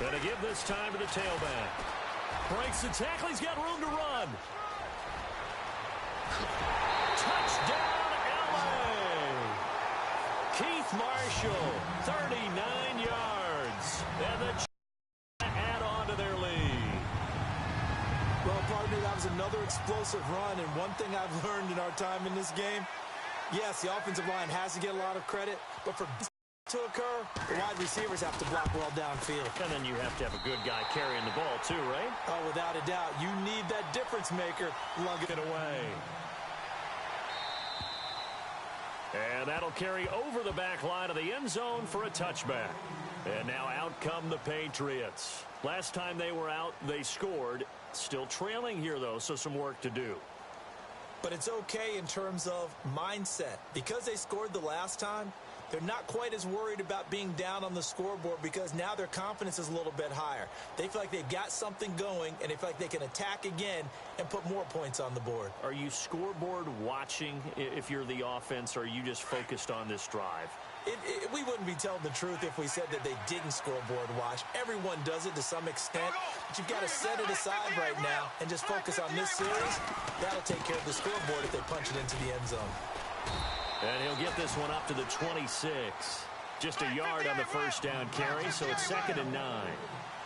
Gonna give this time to the tailback. Breaks the tackle. He's got room to run. Touchdown, L.A. Keith Marshall, 39 yards. And the Chiefs add on to their lead. Well, partner, that was another explosive run. And one thing I've learned in our time in this game, yes, the offensive line has to get a lot of credit, but for to occur, the wide receivers have to block well downfield. And then you have to have a good guy carrying the ball too, right? Oh, without a doubt. You need that difference maker. Lug it away. And that'll carry over the back line of the end zone for a touchback. And now out come the Patriots. Last time they were out, they scored. Still trailing here, though, so some work to do. But it's okay in terms of mindset. Because they scored the last time, they're not quite as worried about being down on the scoreboard because now their confidence is a little bit higher. They feel like they've got something going, and they feel like they can attack again and put more points on the board. Are you scoreboard watching if you're the offense, or are you just focused on this drive? We wouldn't be telling the truth if we said that they didn't scoreboard watch. Everyone does it to some extent, but you've got to set it aside right now and just focus on this series. That'll take care of the scoreboard if they punch it into the end zone. And he'll get this one up to the 26. Just a yard on the first down carry, so it's 2nd and 9.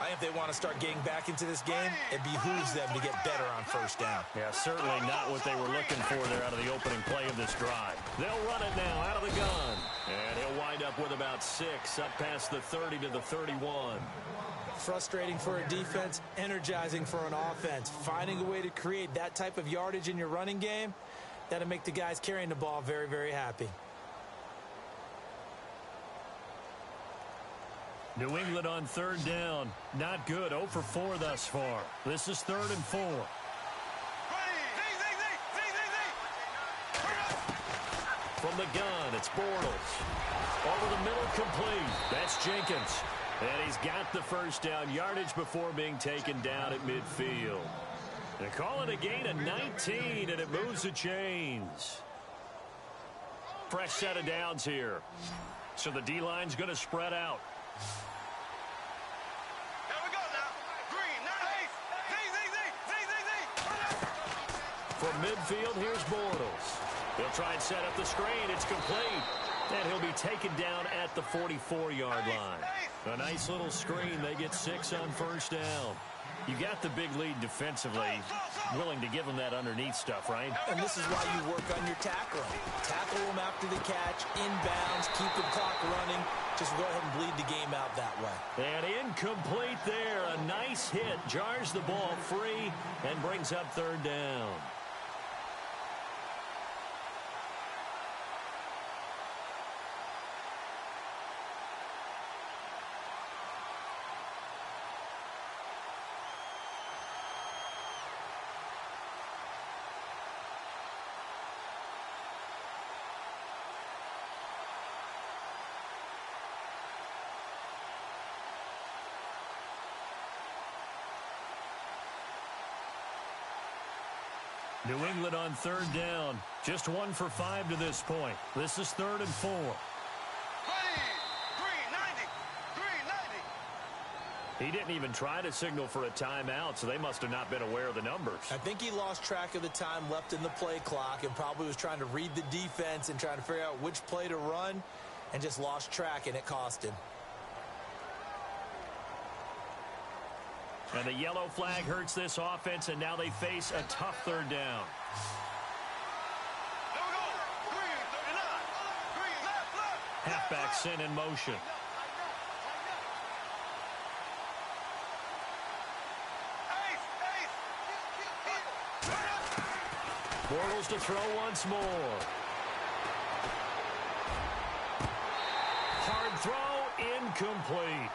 I think if they want to start getting back into this game, it behooves them to get better on first down. Yeah, certainly not what they were looking for there out of the opening play of this drive. They'll run it now out of the gun. And he'll wind up with about 6, up past the 30 to the 31. Frustrating for a defense, energizing for an offense. Finding a way to create that type of yardage in your running game, that'll make the guys carrying the ball very, very happy. New England on third down. Not good. 0 for 4 thus far. This is 3rd and 4. From the gun, it's Bortles. Over the middle, complete. That's Jenkins. And he's got the first down yardage before being taken down at midfield. They call it a gain of 19, and it moves the chains. Fresh set of downs here. So the D-line's going to spread out. From midfield, here's Bortles. He'll try and set up the screen. It's complete. And he'll be taken down at the 44-yard line. A nice little screen. They get 6 on first down. You got the big lead defensively, willing to give them that underneath stuff, right? And this is why you work on your tackling. Tackle them after the catch, inbounds, keep the clock running. Just go ahead and bleed the game out that way. And incomplete there. A nice hit. Jars the ball free and brings up third down. New England on third down. Just 1 for 5 to this point. This is 3rd and 4. He didn't even try to signal for a timeout, so they must have not been aware of the numbers. I think he lost track of the time left in the play clock and probably was trying to read the defense and trying to figure out which play to run and just lost track, and it cost him. And the yellow flag hurts this offense, and now they face a tough third down. Halfback sent in motion. Bortles to throw once more. Hard throw, incomplete.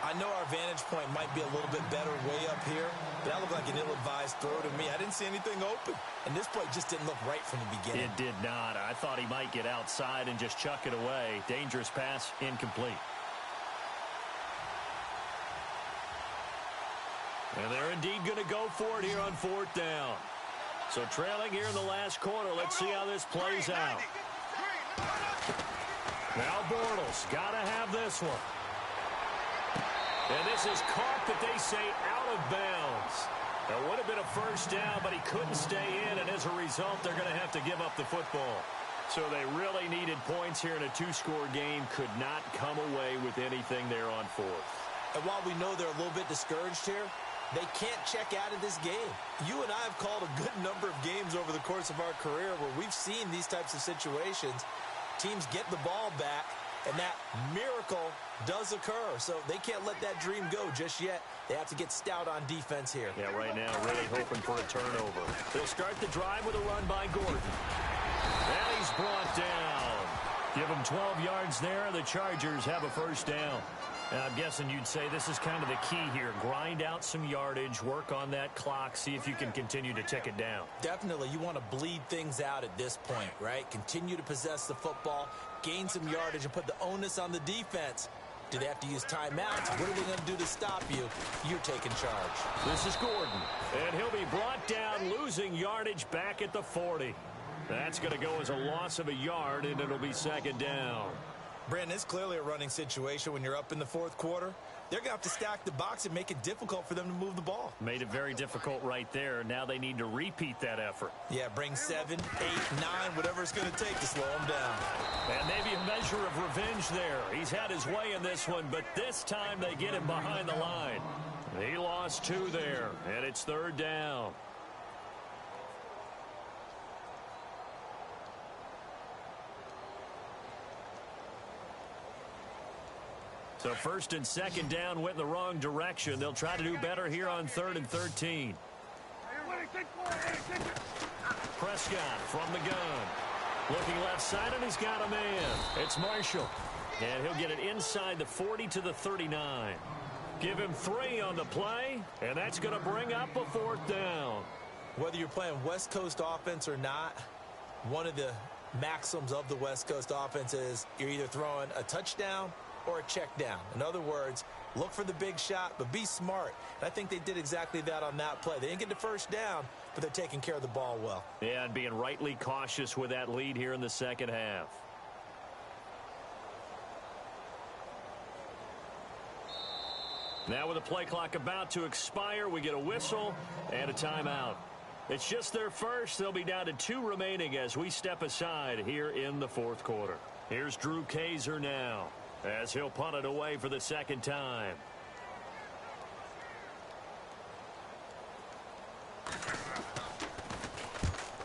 I know our vantage point might be a little bit better way up here, but that looked like an ill-advised throw to me. I didn't see anything open, and this play just didn't look right from the beginning. It did not. I thought he might get outside and just chuck it away. Dangerous pass, incomplete. And they're indeed going to go for it here on fourth down. So trailing here in the last quarter. Let's see how this plays out. Now Bortles got to have this one. And this is caught, that they say, out of bounds. That would have been a first down, but he couldn't stay in, and as a result, they're going to have to give up the football. So they really needed points here in a two-score game. Could not come away with anything there on fourth. And while we know they're a little bit discouraged here, they can't check out of this game. You and I have called a good number of games over the course of our career where we've seen these types of situations. Teams get the ball back, and that miracle does occur. So they can't let that dream go just yet. They have to get stout on defense here. Yeah, right now really hoping for a turnover. They'll start the drive with a run by Gordon. And he's brought down. Give him 12 yards there. The Chargers have a first down. And I'm guessing you'd say this is kind of the key here. Grind out some yardage, work on that clock, see if you can continue to tick it down. Definitely. You want to bleed things out at this point, right? Continue to possess the football, gain some yardage, and put the onus on the defense. Do they have to use timeouts? What are they going to do to stop you? You're taking charge. This is Gordon, and he'll be brought down, losing yardage back at the 40. That's going to go as a loss of a yard, and it'll be second down. Brandon, it's clearly a running situation when you're up in the fourth quarter. They're going to have to stack the box and make it difficult for them to move the ball. Made it very difficult right there. Now they need to repeat that effort. Yeah, bring 7, 8, 9, whatever it's going to take to slow them down. And maybe a measure of revenge there. He's had his way in this one, but this time they get him behind the line. He lost 2 there, and it's third down. So first and second down went in the wrong direction. They'll try to do better here on 3rd and 13. Prescott from the gun. Looking left side, and he's got a man. It's Marshall. And he'll get it inside the 40 to the 39. Give him 3 on the play, and that's going to bring up a fourth down. Whether you're playing West Coast offense or not, one of the maxims of the West Coast offense is you're either throwing a touchdown or a check down. In other words, look for the big shot, but be smart. And I think they did exactly that on that play. They didn't get the first down, but they're taking care of the ball well. Yeah, and being rightly cautious with that lead here in the second half. Now with the play clock about to expire, we get a whistle and a timeout. It's just their first. They'll be down to 2 remaining as we step aside here in the fourth quarter. Here's Drew Kaiser now, as he'll punt it away for the second time.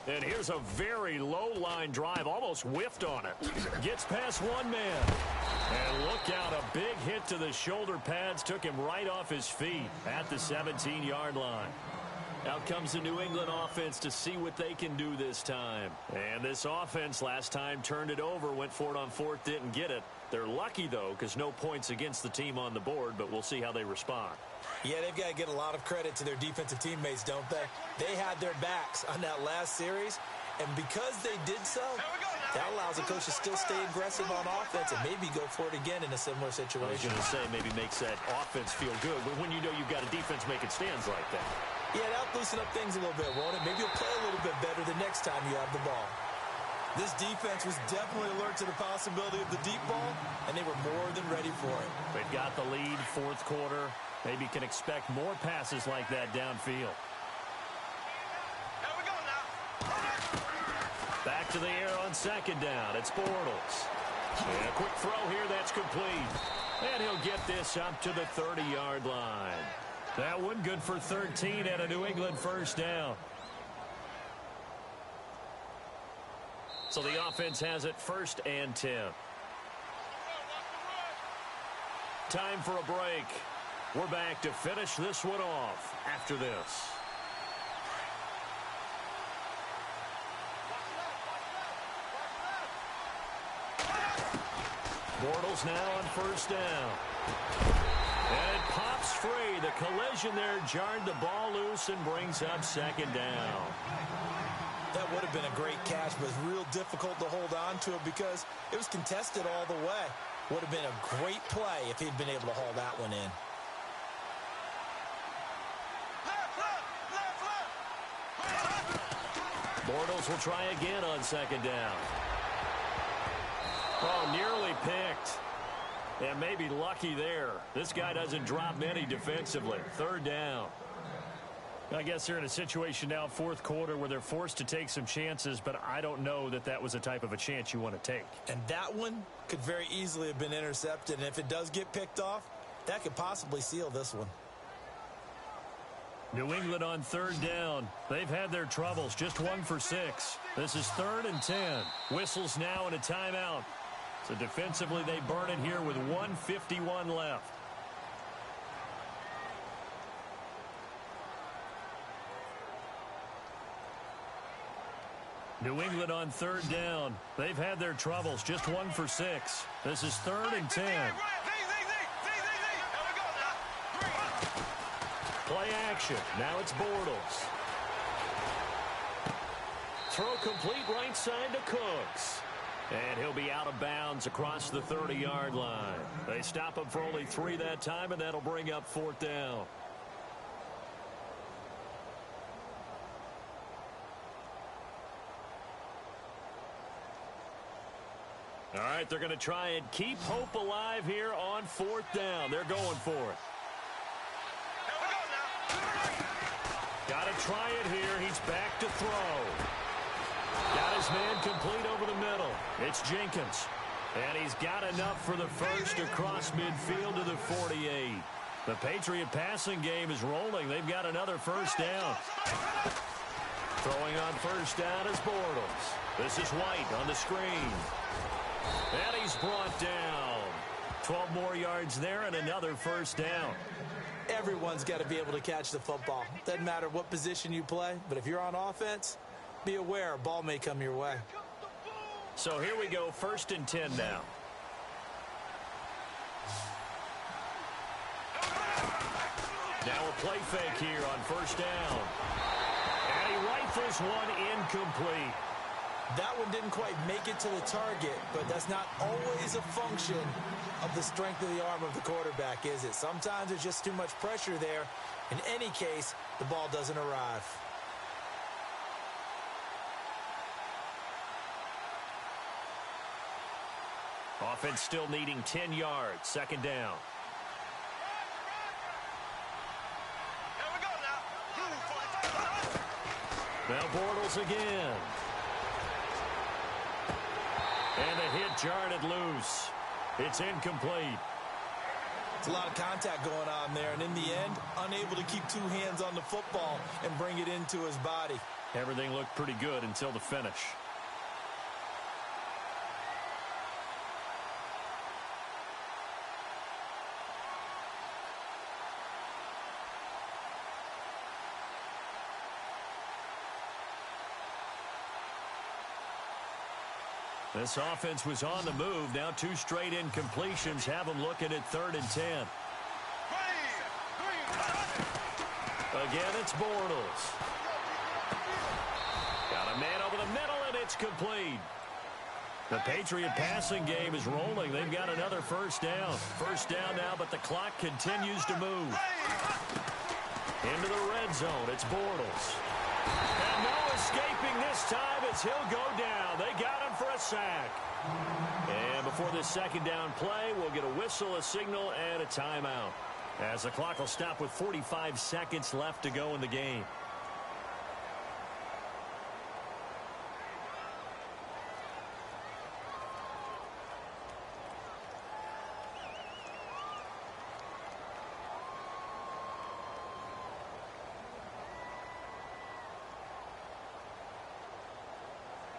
And here's a very low line drive, almost whiffed on it. Gets past one man. And look out, a big hit to the shoulder pads took him right off his feet at the 17-yard line. Out comes the New England offense to see what they can do this time. And this offense last time turned it over, went for it on fourth, didn't get it. They're lucky, though, because no points against the team on the board, but we'll see how they respond. Yeah, they've got to get a lot of credit to their defensive teammates, don't they? They had their backs on that last series, and because they did so, that allows a coach to still stay aggressive on offense and maybe go for it again in a similar situation. I was going to say, maybe makes that offense feel good, but when you know you've got a defense making stands like that. Yeah, that'll loosen up things a little bit, won't it? Maybe you'll play a little bit better the next time you have the ball. This defense was definitely alert to the possibility of the deep ball, and they were more than ready for it. They've got the lead, fourth quarter. Maybe can expect more passes like that downfield. Here we go now. Back to the air on second down. It's Bortles. And a quick throw here that's complete. And he'll get this up to the 30-yard line. That one good for 13 at a New England first down. So the offense has it 1st and 10. Time for a break. We're back to finish this one off after this. Bortles now on first down. And it pops free. The collision there jarred the ball loose and brings up second down. That would have been a great catch, but it's real difficult to hold on to it because it was contested all the way. Would have been a great play if he'd been able to haul that one in. Bortles will try again on second down. Oh, nearly picked. And maybe lucky there. This guy doesn't drop many defensively. 3rd down. I guess they're in a situation now, 4th quarter, where they're forced to take some chances, but I don't know that that was the type of a chance you want to take. And that one could very easily have been intercepted, and if it does get picked off, that could possibly seal this one. New England on 3rd down. They've had their troubles, just 1 for 6. This is 3rd and 10. Whistles now and a timeout. So defensively, they burn it here with 1:51 left. New England on 3rd down. They've had their troubles, just 1 for 6. This is 3rd and 10. Play action. Now it's Bortles. Throw complete right side to Cooks. And he'll be out of bounds across the 30-yard line. They stop him for only 3 that time, and that'll bring up 4th down. All right, they're going to try and keep hope alive here on 4th down. They're going for it. Got to try it here. He's back to throw. Got his man complete over the middle. It's Jenkins. And he's got enough for the first across midfield to the 48. The Patriot passing game is rolling. They've got another first down. Throwing on first down is Bortles. This is White on the screen. And he's brought down. 12 more yards there and another first down. Everyone's got to be able to catch the football. Doesn't matter what position you play, but if you're on offense, be aware a ball may come your way. So here we go, 1st and 10 now. Now a play fake here on first down. And he rifles one incomplete. That one didn't quite make it to the target, but that's not always a function of the strength of the arm of the quarterback, is it? Sometimes there's just too much pressure there. In any case, the ball doesn't arrive. Offense still needing 10 yards. 2nd down. Now Bortles again. And the hit jarred it loose. It's incomplete. It's a lot of contact going on there, and in the end, unable to keep 2 hands on the football and bring it into his body. Everything looked pretty good until the finish. This offense was on the move. Now 2 straight incompletions have them looking at 3rd and 10. Again, it's Bortles. Got a man over the middle, and it's complete. The Patriot passing game is rolling. They've got another first down. First down now, but the clock continues to move. Into the red zone, it's Bortles. And no escaping this time as he'll go down. They got him for a sack. And before this 2nd down play, we'll get a whistle, a signal, and a timeout. As the clock will stop with 45 seconds left to go in the game.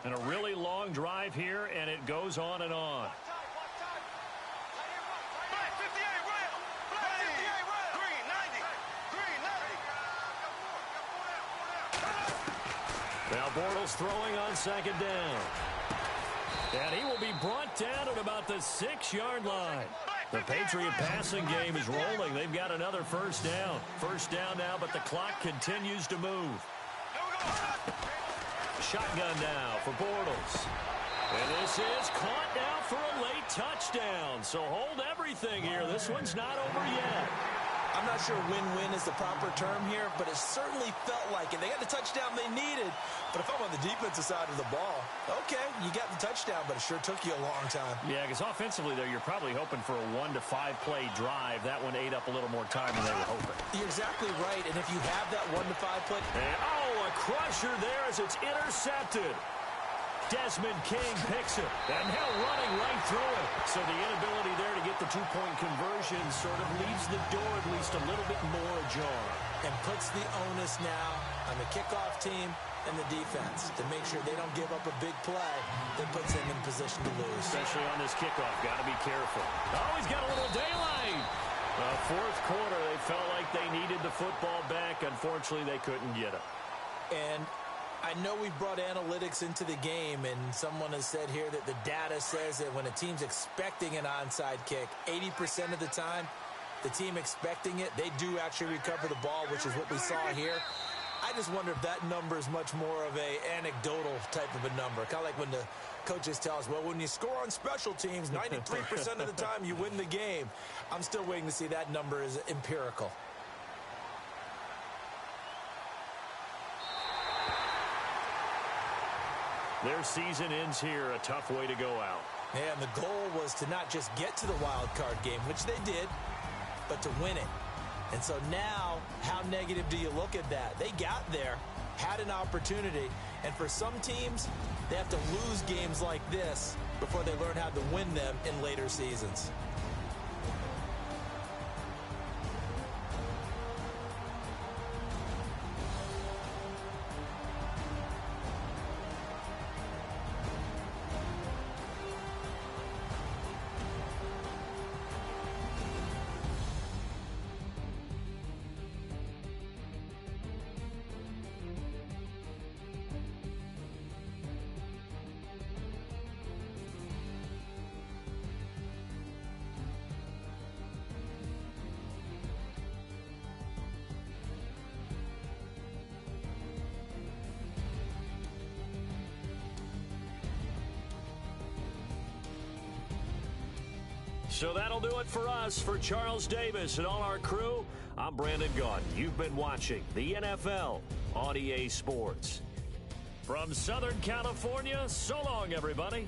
And a really long drive here, and it goes on and on. Black 58, rail. Black 58, rail. Green 90. Green 90. Now Bortles throwing on second down. And he will be brought down at about the 6-yard line. The Patriot passing game is rolling. They've got another first down. First down now, but the clock continues to move. Shotgun now for Bortles. And this is caught now for a late touchdown. So hold everything here. This one's not over yet. I'm not sure win-win is the proper term here, but it certainly felt like it. They got the touchdown they needed, but if I'm on the defensive side of the ball, okay, you got the touchdown, but it sure took you a long time. Yeah, because offensively, though, you're probably hoping for a 1 to 5 play drive. That one ate up a little more time than they were hoping. You're exactly right, and if you have that 1 to 5 play... And, a crusher there as it's intercepted. Desmond King picks it, and now running right through it. So the inability there to get the two-point conversion sort of leaves the door at least a little bit more ajar. And puts the onus now on the kickoff team and the defense to make sure they don't give up a big play that puts them in position to lose. Especially on this kickoff. Got to be careful. Oh, he's got a little daylight. Fourth quarter, they felt like they needed the football back. Unfortunately, they couldn't get it. And I know we've brought analytics into the game, and someone has said here that the data says that when a team's expecting an onside kick, 80% of the time, the team expecting it, they do actually recover the ball, which is what we saw here. I just wonder if that number is much more of a anecdotal type of a number. Kind of like when the coaches tell us, well, when you score on special teams, 93% of the time you win the game. I'm still waiting to see that number is empirical. Their season ends here, a tough way to go out. And the goal was to not just get to the wild card game, which they did, but to win it. And so now, how negative do you look at that? They got there, had an opportunity, and for some teams, they have to lose games like this before they learn how to win them in later seasons. So that'll do it for us. For Charles Davis and all our crew, I'm Brandon Gaudin. You've been watching the NFL on EA Sports. From Southern California, so long, everybody.